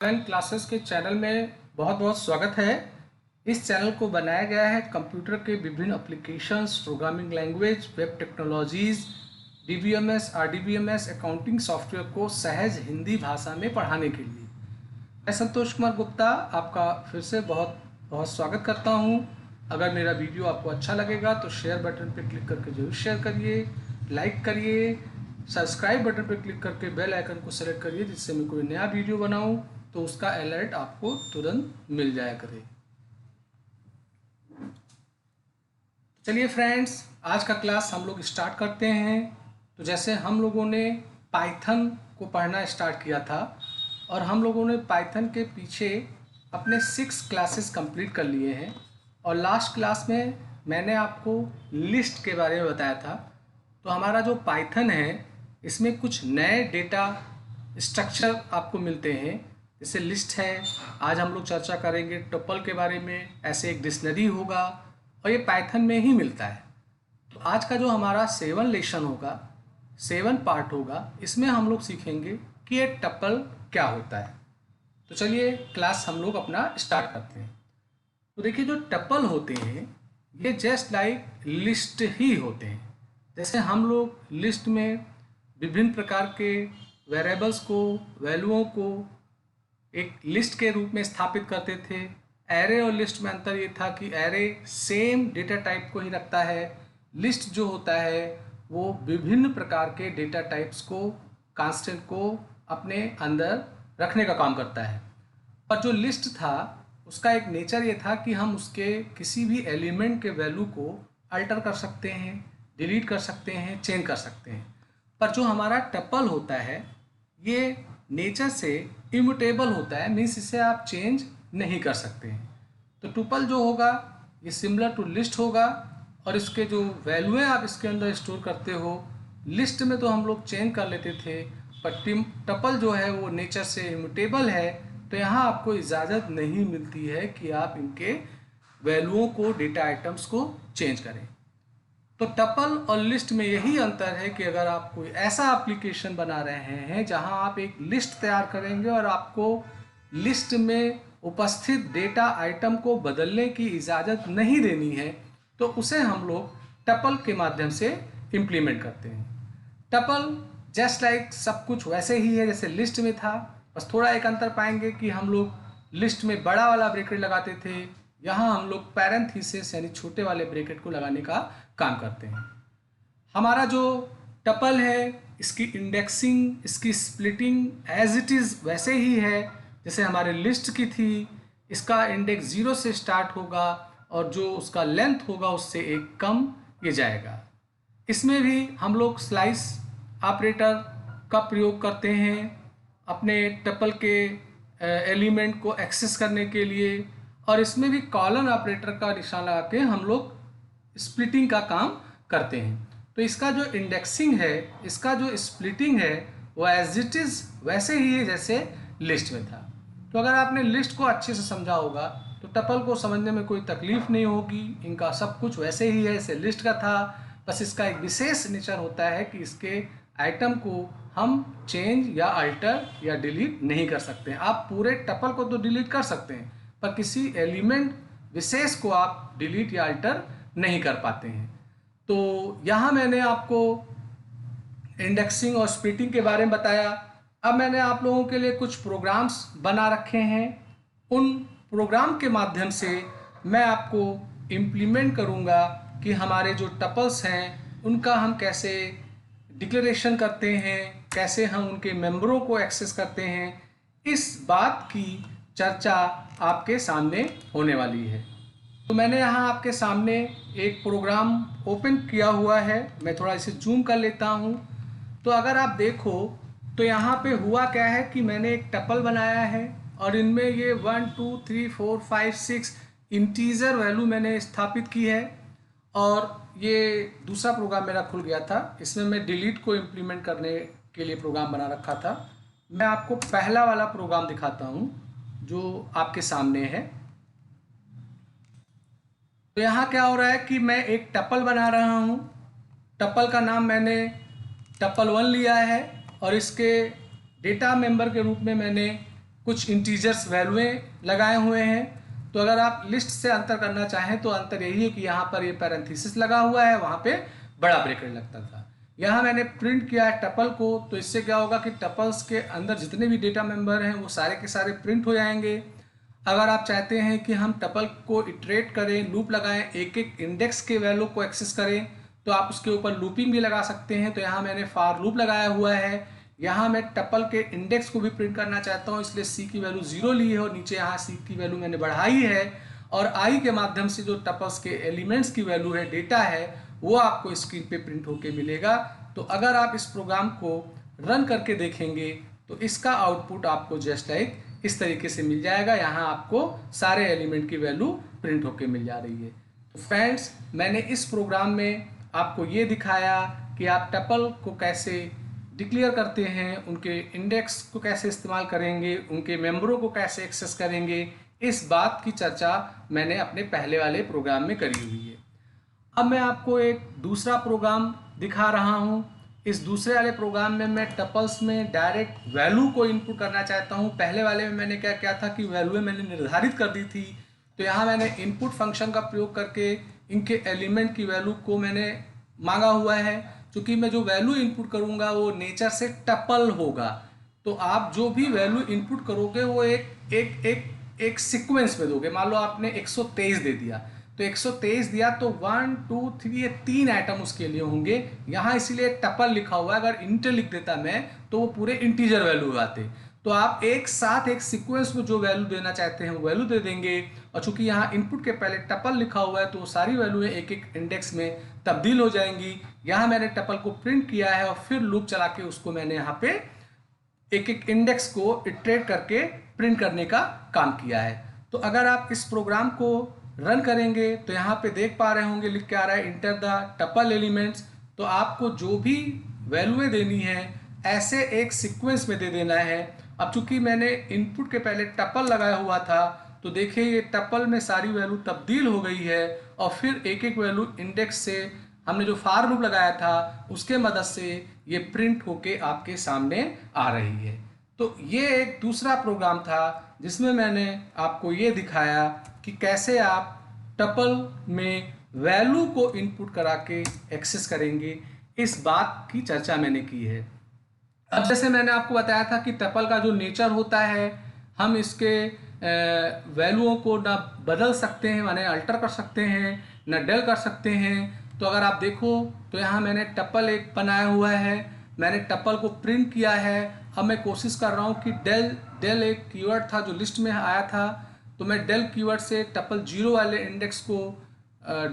Online classes के channel में बहुत बहुत स्वागत है। इस चैनल को बनाया गया है कंप्यूटर के विभिन्न applications, programming language, web technologies, DBMS, RDBMS, accounting software को सहज हिंदी भाषा में पढ़ाने के लिए मैं संतोष कुमार गुप्ता आपका फिर से बहुत बहुत स्वागत करता हूं। अगर मेरा वीडियो आपको अच्छा लगेगा तो शेयर बटन पर क्लिक करके जरूर शेयर करिए, लाइक करिए, सब्सक्राइब बटन पर क्लिक करके बेल आइकन को सेलेक्ट करिए, जिससे मैं कोई नया वीडियो बनाऊं तो उसका अलर्ट आपको तुरंत मिल जाया करे। चलिए फ्रेंड्स, आज का क्लास हम लोग स्टार्ट करते हैं। तो जैसे हम लोगों ने पाइथन को पढ़ना स्टार्ट किया था और हम लोगों ने पाइथन के पीछे अपने 6 क्लासेस कंप्लीट कर लिए हैं और लास्ट क्लास में मैंने आपको लिस्ट के बारे में बताया था। तो हमारा जो पाइथन है इसमें कुछ नए डेटा स्ट्रक्चर आपको मिलते हैं, जैसे लिस्ट है। आज हम लोग चर्चा करेंगे टपल के बारे में। ऐसे एक डिक्शनरी होगा और ये पाइथन में ही मिलता है। तो आज का जो हमारा 7 लेसन होगा, 7 पार्ट होगा, इसमें हम लोग सीखेंगे कि ये टपल क्या होता है। तो चलिए क्लास हम लोग अपना स्टार्ट करते हैं। तो देखिए, जो टपल होते हैं ये जस्ट लाइक लिस्ट ही होते हैं। जैसे हम लोग लिस्ट में विभिन्न प्रकार के वेरिएबल्स को, वैल्यूओं को एक लिस्ट के रूप में स्थापित करते थे। एरे और लिस्ट में अंतर ये था कि एरे सेम डेटा टाइप को ही रखता है, लिस्ट जो होता है वो विभिन्न प्रकार के डेटा टाइप्स को, कांस्टेंट को अपने अंदर रखने का काम करता है। और जो लिस्ट था उसका एक नेचर ये था कि हम उसके किसी भी एलिमेंट के वैल्यू को अल्टर कर सकते हैं, डिलीट कर सकते हैं, चेंज कर सकते हैं। पर जो हमारा टपल होता है ये नेचर से इम्यूटेबल होता है, मीन्स इसे आप चेंज नहीं कर सकते हैं। तो टुपल जो होगा ये सिमिलर टू लिस्ट होगा और इसके जो वैल्यू आप इसके अंदर स्टोर करते हो, लिस्ट में तो हम लोग चेंज कर लेते थे, पर टपल जो है वो नेचर से इम्यूटेबल है। तो यहाँ आपको इजाज़त नहीं मिलती है कि आप इनके वैल्यूओं को, डेटा आइटम्स को चेंज करें। तो टपल और लिस्ट में यही अंतर है कि अगर आप कोई ऐसा एप्लीकेशन बना रहे हैं जहां आप एक लिस्ट तैयार करेंगे और आपको लिस्ट में उपस्थित डेटा आइटम को बदलने की इजाज़त नहीं देनी है, तो उसे हम लोग टपल के माध्यम से इम्प्लीमेंट करते हैं। टपल जस्ट लाइक सब कुछ वैसे ही है जैसे लिस्ट में था, बस थोड़ा एक अंतर पाएंगे कि हम लोग लिस्ट में बड़ा वाला ब्रैकेट लगाते थे, यहाँ हम लोग पैरेंथेसिस यानी छोटे वाले ब्रैकेट को लगाने का काम करते हैं। हमारा जो टपल है इसकी इंडेक्सिंग, इसकी स्प्लिटिंग एज इट इज़ वैसे ही है जैसे हमारे लिस्ट की थी। इसका इंडेक्स 0 से स्टार्ट होगा और जो उसका लेंथ होगा उससे एक कम ये जाएगा। इसमें भी हम लोग स्लाइस ऑपरेटर का प्रयोग करते हैं अपने टपल के एलिमेंट को एक्सेस करने के लिए, और इसमें भी कॉलन ऑपरेटर का निशान लगा के हम लोग स्प्लिटिंग का काम करते हैं। तो इसका जो इंडेक्सिंग है, इसका जो स्प्लिटिंग है वो एज इट इज़ वैसे ही है जैसे लिस्ट में था। तो अगर आपने लिस्ट को अच्छे से समझा होगा तो टपल को समझने में कोई तकलीफ नहीं होगी। इनका सब कुछ वैसे ही है जैसे लिस्ट का था, बस इसका एक विशेष नेचर होता है कि इसके आइटम को हम चेंज या अल्टर या डिलीट नहीं कर सकते हैं। आप पूरे टपल को तो डिलीट कर सकते हैं पर किसी एलिमेंट विशेष को आप डिलीट या अल्टर नहीं कर पाते हैं। तो यहाँ मैंने आपको इंडेक्सिंग और स्प्लिटिंग के बारे में बताया। अब मैंने आप लोगों के लिए कुछ प्रोग्राम्स बना रखे हैं। उन प्रोग्राम के माध्यम से मैं आपको इम्प्लीमेंट करूँगा कि हमारे जो टपल्स हैं उनका हम कैसे डिक्लेरेशन करते हैं, कैसे हम उनके मेंबरों को एक्सेस करते हैं। इस बात की चर्चा आपके सामने होने वाली है। तो मैंने यहाँ आपके सामने एक प्रोग्राम ओपन किया हुआ है। मैं थोड़ा इसे जूम कर लेता हूँ। तो अगर आप देखो तो यहाँ पे हुआ क्या है कि मैंने एक टपल बनाया है और इनमें ये 1 2 3 4 5 6 इंटीजर वैल्यू मैंने स्थापित की है। और ये दूसरा प्रोग्राम मेरा खुल गया था, इसमें मैं डिलीट को इम्प्लीमेंट करने के लिए प्रोग्राम बना रखा था। मैं आपको पहला वाला प्रोग्राम दिखाता हूँ जो आपके सामने है। तो यहाँ क्या हो रहा है कि मैं एक टपल बना रहा हूँ। टपल का नाम मैंने टपल 1 लिया है और इसके डेटा मेंबर के रूप में मैंने कुछ इंटीजर्स वैल्यूएं लगाए हुए हैं। तो अगर आप लिस्ट से अंतर करना चाहें तो अंतर यही है कि यहाँ पर ये पैरेंथेसिस लगा हुआ है, वहाँ पे बड़ा ब्रैकेट लगता था। यहाँ मैंने प्रिंट किया है टपल को, तो इससे क्या होगा कि टपल्स के अंदर जितने भी डेटा मेंबर हैं वो सारे के सारे प्रिंट हो जाएंगे। अगर आप चाहते हैं कि हम टपल को इटरेट करें, लूप लगाएं, एक एक इंडेक्स के वैल्यू को एक्सेस करें, तो आप उसके ऊपर लूपिंग भी लगा सकते हैं। तो यहाँ मैंने फॉर लूप लगाया हुआ है। यहाँ मैं टपल के इंडेक्स को भी प्रिंट करना चाहता हूँ, इसलिए सी की वैल्यू 0 ली है और नीचे यहाँ सी की वैल्यू मैंने बढ़ाई है। और आई के माध्यम से जो टपल्स के एलिमेंट्स की वैल्यू है, डेटा है, वो आपको स्क्रीन पे प्रिंट होके मिलेगा। तो अगर आप इस प्रोग्राम को रन करके देखेंगे तो इसका आउटपुट आपको जस्ट लाइक इस तरीके से मिल जाएगा। यहाँ आपको सारे एलिमेंट की वैल्यू प्रिंट होके मिल जा रही है। तो फ्रेंड्स, मैंने इस प्रोग्राम में आपको ये दिखाया कि आप टपल को कैसे डिक्लेयर करते हैं, उनके इंडेक्स को कैसे इस्तेमाल करेंगे, उनके मेंबरों को कैसे एक्सेस करेंगे। इस बात की चर्चा मैंने अपने पहले वाले प्रोग्राम में करी हुई है। अब मैं आपको एक दूसरा प्रोग्राम दिखा रहा हूँ। इस दूसरे वाले प्रोग्राम में मैं टपल्स में डायरेक्ट वैल्यू को इनपुट करना चाहता हूँ। पहले वाले में मैंने क्या किया था कि वैल्यू मैंने निर्धारित कर दी थी। तो यहाँ मैंने इनपुट फंक्शन का प्रयोग करके इनके एलिमेंट की वैल्यू को मैंने मांगा हुआ है। क्योंकि मैं जो वैल्यू इनपुट करूँगा वो नेचर से टपल होगा। तो आप जो भी वैल्यू इनपुट करोगे वो एक सीक्वेंस में दोगे। मान लो आपने 123 दे दिया, तो 123 दिया तो 1 2 3 ये 3 आइटम उसके लिए होंगे। यहाँ इसीलिए टपल लिखा हुआ है। अगर इंटर लिख देता मैं तो वो पूरे इंटीजर वैल्यू आते। तो आप एक साथ एक सीक्वेंस में जो वैल्यू देना चाहते हैं वो वैल्यू दे देंगे। और चूंकि यहाँ इनपुट के पहले टपल लिखा हुआ है तो वो सारी वैल्यू एक एक इंडेक्स में तब्दील हो जाएंगी। यहाँ मैंने टपल को प्रिंट किया है और फिर लूप चला के उसको मैंने यहाँ पे एक एक इंडेक्स को इटरेट करके प्रिंट करने का काम किया है। तो अगर आप इस प्रोग्राम को रन करेंगे तो यहाँ पे देख पा रहे होंगे लिख के आ रहा है इंटर द टपल एलिमेंट्स। तो आपको जो भी वैल्यूएं देनी है ऐसे एक सीक्वेंस में दे देना है। अब चूंकि मैंने इनपुट के पहले टपल लगाया हुआ था तो देखिए ये टपल में सारी वैल्यू तब्दील हो गई है और फिर एक एक वैल्यू इंडेक्स से हमने जो फॉर लूप लगाया था उसके मदद से ये प्रिंट होके आपके सामने आ रही है। तो ये एक दूसरा प्रोग्राम था जिसमें मैंने आपको ये दिखाया कि कैसे आप टपल में वैल्यू को इनपुट करा के एक्सेस करेंगे। इस बात की चर्चा मैंने की है। अब जैसे मैंने आपको बताया था कि टपल का जो नेचर होता है, हम इसके वैल्यूओं को ना बदल सकते हैं, माने अल्टर कर सकते हैं, ना डेल कर सकते हैं। तो अगर आप देखो तो यहाँ मैंने टपल एक बनाया हुआ है, मैंने टपल को प्रिंट किया है। अब मैं कोशिश कर रहा हूँ कि डेल एक कीवर्ड था जो लिस्ट में आया था, तो मैं डेल कीवर्ड से टपल 0 वाले इंडेक्स को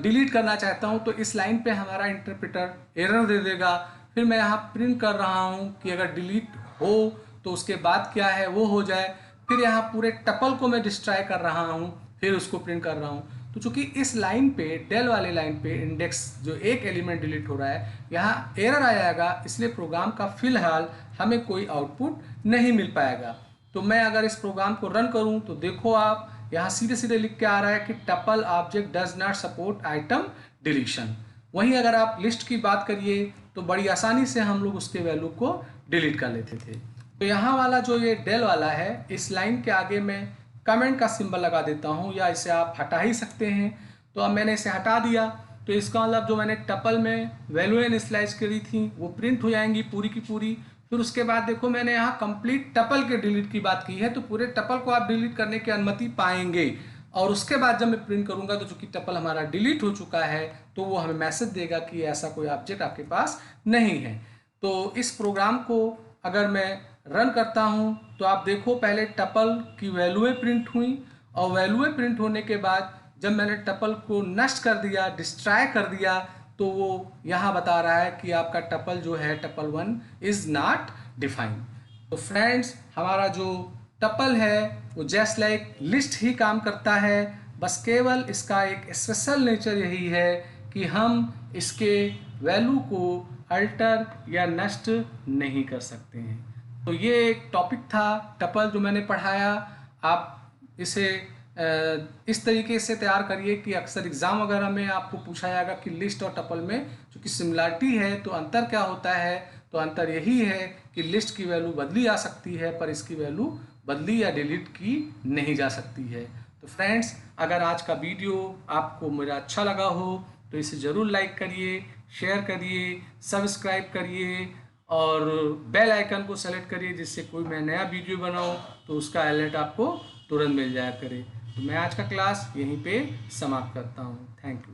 डिलीट करना चाहता हूँ। तो इस लाइन पे हमारा इंटरप्रेटर एरर दे देगा। फिर मैं यहाँ प्रिंट कर रहा हूँ कि अगर डिलीट हो तो उसके बाद क्या है वो हो जाए। फिर यहाँ पूरे टपल को मैं डिस्ट्रॉय कर रहा हूँ, फिर उसको प्रिंट कर रहा हूँ। तो चूंकि इस लाइन पे, डेल वाले लाइन पे इंडेक्स जो एक एलिमेंट डिलीट हो रहा है, यहाँ एरर आ जाएगा, इसलिए प्रोग्राम का फिलहाल हमें कोई आउटपुट नहीं मिल पाएगा। तो मैं अगर इस प्रोग्राम को रन करूँ तो देखो आप यहाँ सीधे सीधे लिख के आ रहा है कि tuple object does not support item deletion. वहीं अगर आप लिस्ट की बात करिए तो बड़ी आसानी से हम लोग उसके वैल्यू को डिलीट कर लेते थे। तो यहाँ वाला जो ये डेल वाला है, इस लाइन के आगे मैं कमेंट का सिंबल लगा देता हूँ, या इसे आप हटा ही सकते हैं। तो अब मैंने इसे हटा दिया तो इसका मतलब जो मैंने टपल में वैल्यू इनिशियलाइज करी थी वो प्रिंट हो जाएंगी पूरी की पूरी। फिर उसके बाद देखो मैंने यहाँ कंप्लीट टपल के डिलीट की बात की है, तो पूरे टपल को आप डिलीट करने की अनुमति पाएंगे। और उसके बाद जब मैं प्रिंट करूंगा तो चूंकि टपल हमारा डिलीट हो चुका है तो वो हमें मैसेज देगा कि ऐसा कोई ऑब्जेक्ट आपके पास नहीं है। तो इस प्रोग्राम को अगर मैं रन करता हूं तो आप देखो पहले टपल की वैल्यूएं प्रिंट हुई और वैल्यूएं प्रिंट होने के बाद जब मैंने टपल को नष्ट कर दिया, डिस्ट्रॉय कर दिया, तो वो यहाँ बता रहा है कि आपका टपल जो है टपल 1 इज नॉट डिफाइंड। तो फ्रेंड्स, हमारा जो टपल है वो जस्ट लाइक लिस्ट ही काम करता है, बस केवल इसका एक स्पेशल नेचर यही है कि हम इसके वैल्यू को अल्टर या नष्ट नहीं कर सकते हैं। तो ये एक टॉपिक था टपल जो मैंने पढ़ाया। आप इसे इस तरीके से तैयार करिए कि अक्सर एग्जाम वगैरह में आपको पूछा जाएगा कि लिस्ट और टपल में चूँकि सिमिलरिटी है तो अंतर क्या होता है। तो अंतर यही है कि लिस्ट की वैल्यू बदली जा सकती है पर इसकी वैल्यू बदली या डिलीट की नहीं जा सकती है। तो फ्रेंड्स, अगर आज का वीडियो आपको मेरा अच्छा लगा हो तो इसे ज़रूर लाइक करिए, शेयर करिए, सब्सक्राइब करिए और बेल आइकन को सेलेक्ट करिए, जिससे कोई मैं नया वीडियो बनाऊं तो उसका अलर्ट आपको तुरंत मिल जाया करे। तो मैं आज का क्लास यहीं पे समाप्त करता हूं। Thank you.